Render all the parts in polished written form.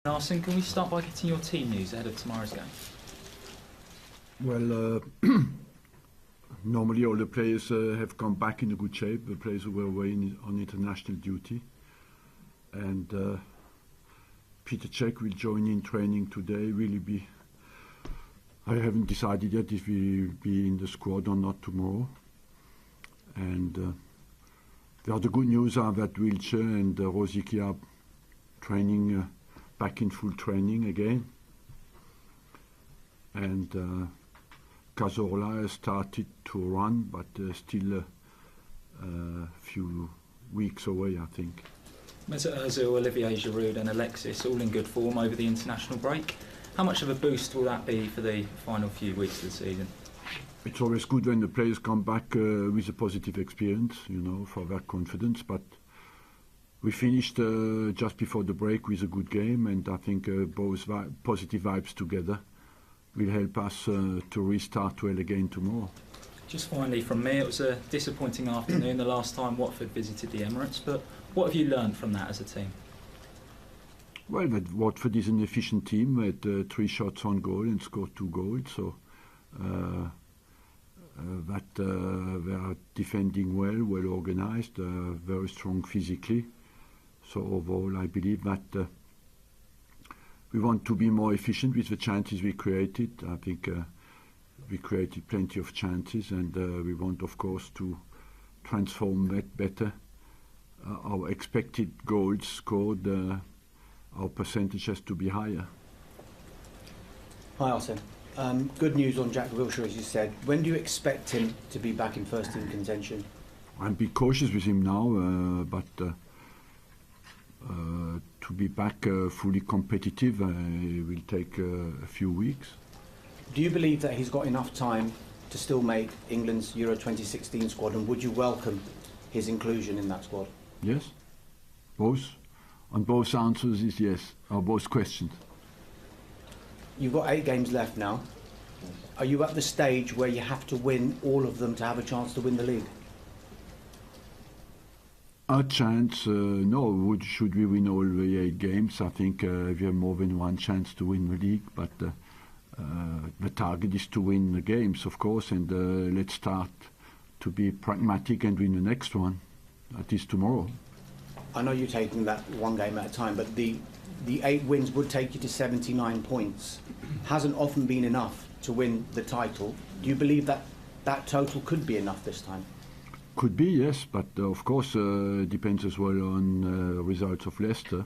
Arsene, can we start by getting your team news ahead of tomorrow's game? Well, normally all the players have come back in a good shape, the players who were away on international duty. And Peter Cech will join in training today, I haven't decided yet if he will be in the squad or not tomorrow. And the other good news are that Wiltshire and Rosicky are training, back in full training again. And Cazorla has started to run, but still a few weeks away, I think. Mesut Ozil, Olivier Giroud and Alexis all in good form over the international break. How much of a boost will that be for the final few weeks of the season? It's always good when the players come back with a positive experience, for their confidence. But we finished just before the break with a good game, and I think both positive vibes together will help us to restart well again tomorrow. Just finally from me, it was a disappointing afternoon the last time Watford visited the Emirates, but what have you learned from that as a team? Well, that Watford is an efficient team with 3 shots on goal and scored 2 goals, so that they are defending well organised, very strong physically. So overall, I believe that we want to be more efficient with the chances we created. I think we created plenty of chances, and we want, of course, to transform that better. Our expected goals scored, our percentage has to be higher. Hi Arsene. Good news on Jack Wilshere, as you said. When do you expect him to be back in first team contention? I'm a bit cautious with him now, but to be back fully competitive will take a few weeks. Do you believe that he's got enough time to still make England's Euro 2016 squad, and would you welcome his inclusion in that squad? Yes, both. On both answers is yes, or both questions. You've got 8 games left now. Are you at the stage where you have to win all of them to have a chance to win the league? A chance, no. Should we win all the 8 games? I think we have more than one chance to win the league, but the target is to win the games, of course, and let's start to be pragmatic and win the next one. That is tomorrow. I know you're taking that one game at a time, but the 8 wins would take you to 79 points. Hasn't often been enough to win the title. Do you believe that that total could be enough this time? Could be, yes, but of course depends as well on results of Leicester.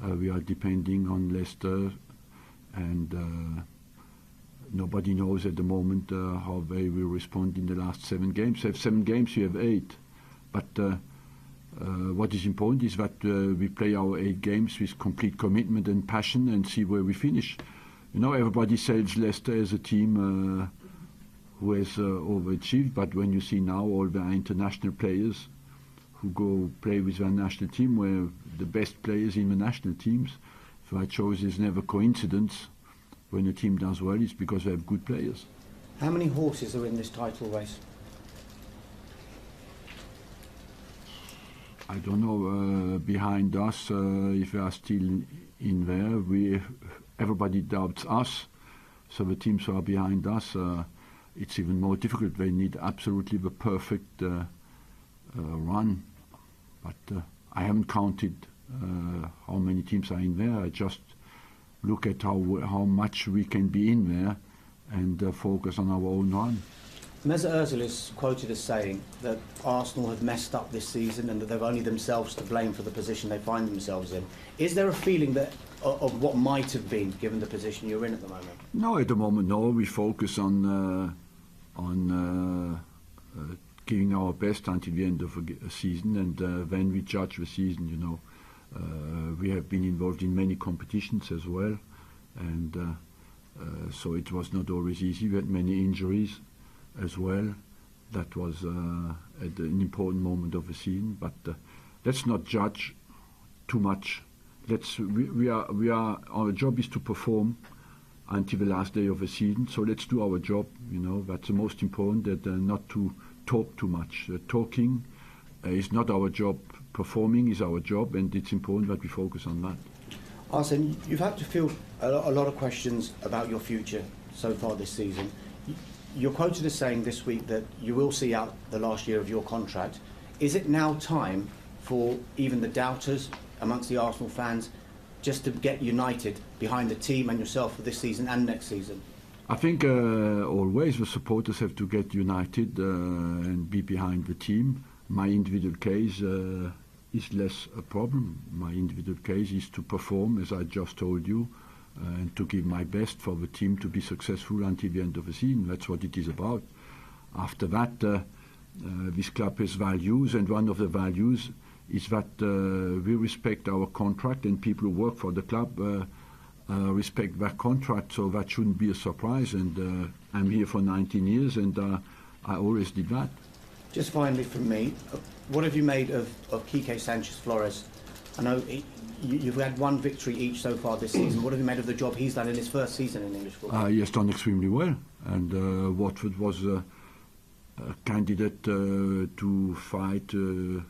We are depending on Leicester, and nobody knows at the moment how they will respond in the last 7 games. They have 7 games, we have 8. But what is important is that we play our 8 games with complete commitment and passion and see where we finish. Everybody says Leicester as a team who has overachieved, but when you see now all the international players who go play with their national team, were the best players in the national teams, so that shows it's never coincidence. When a team does well, it's because they have good players. How many horses are in this title race? I don't know, behind us, if we are still in there, everybody doubts us, so the teams who are behind us, it's even more difficult. They need absolutely the perfect run, but I haven't counted how many teams are in there. I just look at how much we can be in there and focus on our own run. Mesut Ozil is quoted as saying that Arsenal have messed up this season and that they've only themselves to blame for the position they find themselves in. Is there a feeling that of what might have been, given the position you're in at the moment? No, at the moment, no. We focus on giving our best until the end of a season, and then we judge the season. We have been involved in many competitions as well, and so it was not always easy. We had many injuries as well. That was at an important moment of the season, but let's not judge too much. Our job is to perform until the last day of the season, so let's do our job. That's the most important, that not to talk too much. Talking is not our job. Performing is our job, and it's important that we focus on that. Arsene, you've had to field a lot of questions about your future so far this season. You're quoted as saying this week that you will see out the last year of your contract. Is it now time for even the doubters amongst the Arsenal fans just to get united behind the team and yourself for this season and next season? I think always the supporters have to get united and be behind the team. My individual case is less a problem. My individual case is to perform, as I just told you, and to give my best for the team to be successful until the end of the season. That's what it is about. After that, this club has values, and one of the values is that we respect our contract, and people who work for the club respect their contract, so that shouldn't be a surprise. And I'm here for 19 years, and I always did that. Just finally from me, what have you made of Quique Sanchez-Flores? I know you've had one victory each so far this season. What have you made of the job he's done in his first season in English football? He has done extremely well, and Watford was a candidate to fight to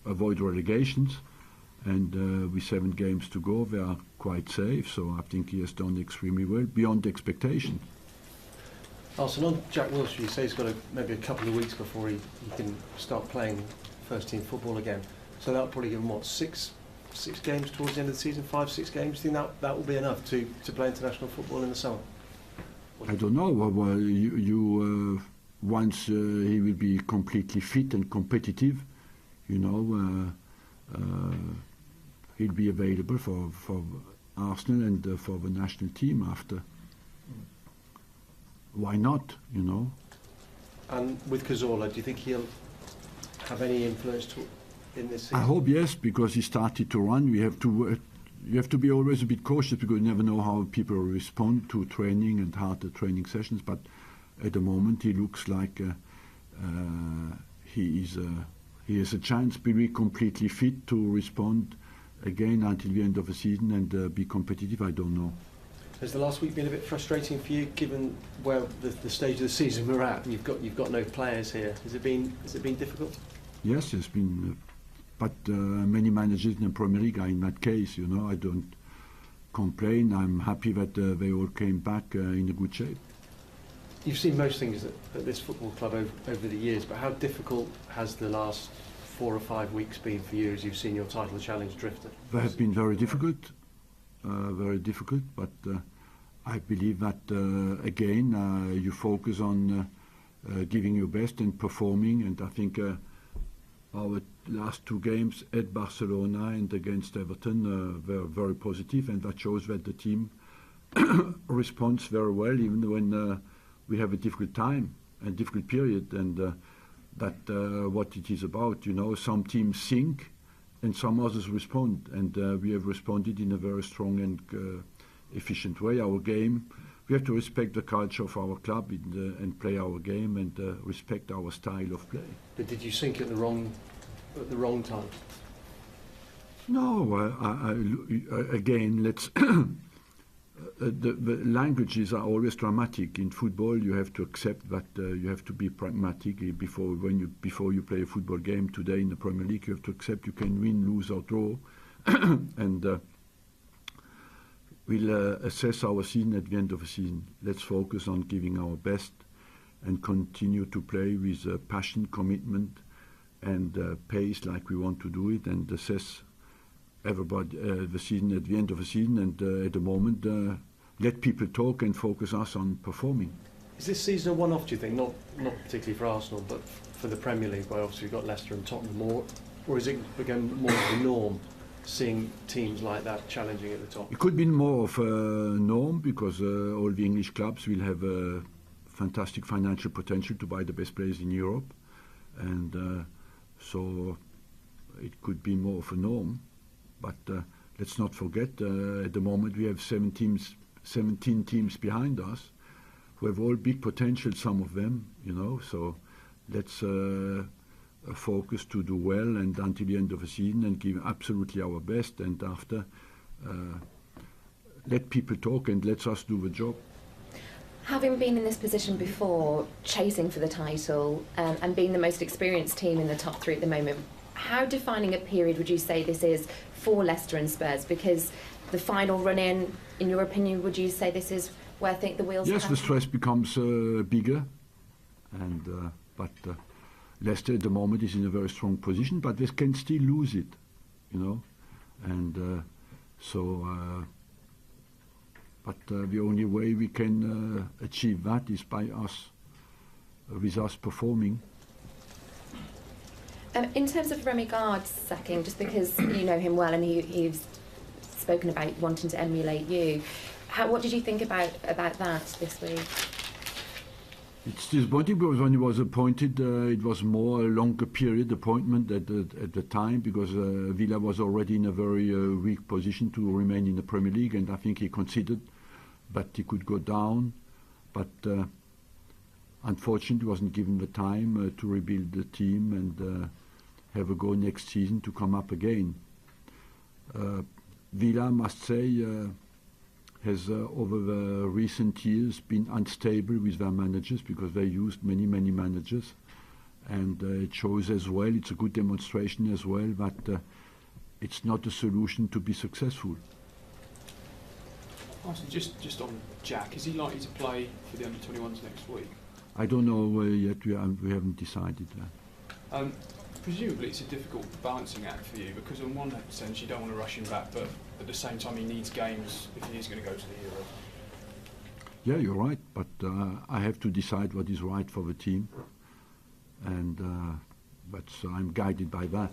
avoid relegations, and with 7 games to go, they are quite safe. So I think he has done extremely well, beyond expectation. Arsene, on Jack Wilshere, you say he's got maybe a couple of weeks before he can start playing first-team football again. So that'll probably give him, what, six games towards the end of the season, 5-6 games? Do you think that will be enough to play international football in the summer? I don't know. Well, once he will be completely fit and competitive, he'll be available for Arsenal and for the national team after. Why not, And with Cazorla, do you think he'll have any influence in this season? I hope yes, because he started to run. You have to be always a bit cautious, because you never know how people respond to training and harder training sessions. But at the moment, he looks like he has a chance to be completely fit to respond again until the end of the season and be competitive. I don't know. Has the last week been a bit frustrating for you, given where the stage of the season we're at? You've got no players here. Has it been difficult? Yes, it's been. But many managers in the Premier League are in that case. I don't complain. I'm happy that they all came back in a good shape. You've seen most things at this football club over the years, but how difficult has the last 4 or 5 weeks been for you as you've seen your title challenge drifted? They have been very difficult. But I believe that again you focus on giving your best and performing, and I think our last 2 games at Barcelona and against Everton were very positive, and that shows that the team responds very well even when we have a difficult time and difficult period, and that what it is about. Some teams sink and some others respond, and we have responded in a very strong and efficient way. Our game, we have to respect the culture of our club and play our game and respect our style of play. But did you sink at the wrong time? No, again, let's. The languages are always dramatic. In football, you have to accept that you have to be pragmatic before you play a football game. Today in the Premier League, you have to accept you can win, lose or draw, and we'll assess our season at the end of the season. Let's focus on giving our best and continue to play with passion, commitment, and pace like we want to do it, and assess everybody the season at the end of the season, and at the moment let people talk and focus us on performing. Is this season a one-off, do you think? Not particularly for Arsenal, but for the Premier League, where obviously we've got Leicester and Tottenham more, or is it become more of the norm, seeing teams like that challenging at the top? It could be more of a norm, because all the English clubs will have a fantastic financial potential to buy the best players in Europe, and so it could be more of a norm. But let's not forget, at the moment we have 17 teams behind us who have all big potential, some of them, so let's focus to do well and until the end of the season and give absolutely our best, and after let people talk and let us do the job. Having been in this position before, chasing for the title and being the most experienced team in the top 3 at the moment, How defining a period would you say this is for Leicester and Spurs? Because the final run-in, in your opinion, would you say this is where I think the wheels? Yes, the stress becomes bigger, and but Leicester at the moment is in a very strong position, but they can still lose it, you know, and so. But the only way we can achieve that is by us, with us performing. In terms of Remy Gard's sacking, just because you know him well and he's spoken about wanting to emulate you, what did you think about that this week? It's disappointing because when he was appointed, it was more a longer period appointment at the time, because Villa was already in a very weak position to remain in the Premier League, and I think he considered that he could go down, but unfortunately wasn't given the time to rebuild the team and have a go next season to come up again. Villa, I must say, has over the recent years been unstable with their managers, because they used many managers, and it shows as well, it's a good demonstration as well, that it's not a solution to be successful. Arsene, just on Jack, is he likely to play for the under-21s next week? I don't know yet, we haven't decided that. Presumably it's a difficult balancing act for you, because on one sense you don't want to rush him back, but at the same time he needs games if he is going to go to the Euros. Yeah, you're right, but I have to decide what is right for the team, and I'm guided by that.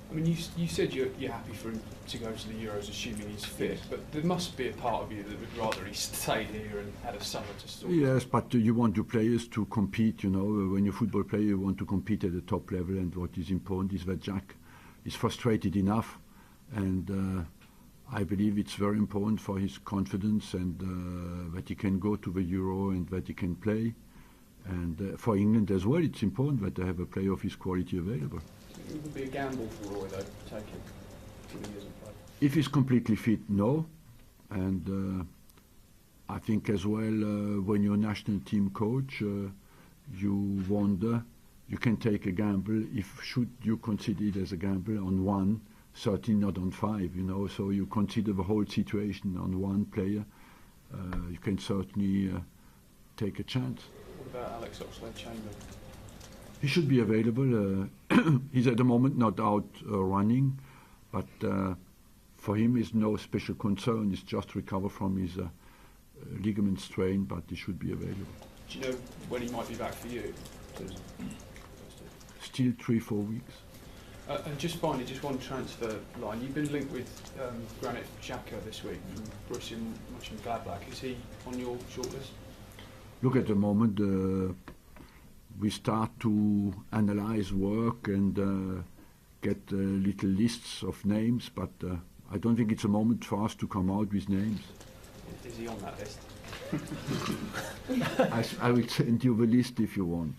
I mean, you said you're happy for him to go to the Euros assuming he's fit, but there must be a part of you that would rather he stayed here and had a summer to sort. Yes, but you want your players to compete, you know. When you're a football player, you want to compete at the top level, and what is important is that Jack is frustrated enough, and I believe it's very important for his confidence, and that he can go to the Euro and that he can play. And for England as well, it's important that they have a player of his quality available. It would be a gamble for Roy, though, to take him when he isn't played. If he's completely fit, no. And I think as well, when you're a national team coach, you wonder, you can take a gamble. Should you consider it as a gamble on one, certainly not on five, you know. So you consider the whole situation on one player. You can certainly take a chance. What about Alex Oxlade-Chamberlain? He should be available. He's at the moment not out running, but for him is no special concern. He's just recovered from his ligament strain, but he should be available. Do you know when he might be back for you? Still 3-4 weeks. And just finally, just one transfer line. You've been linked with Granit Xhaka this week from Borussia Mönchengladbach. Is he on your shortlist? Look, at the moment, we start to analyze work and get little lists of names, but I don't think it's a moment for us to come out with names. Is he on that list? I will send you the list if you want.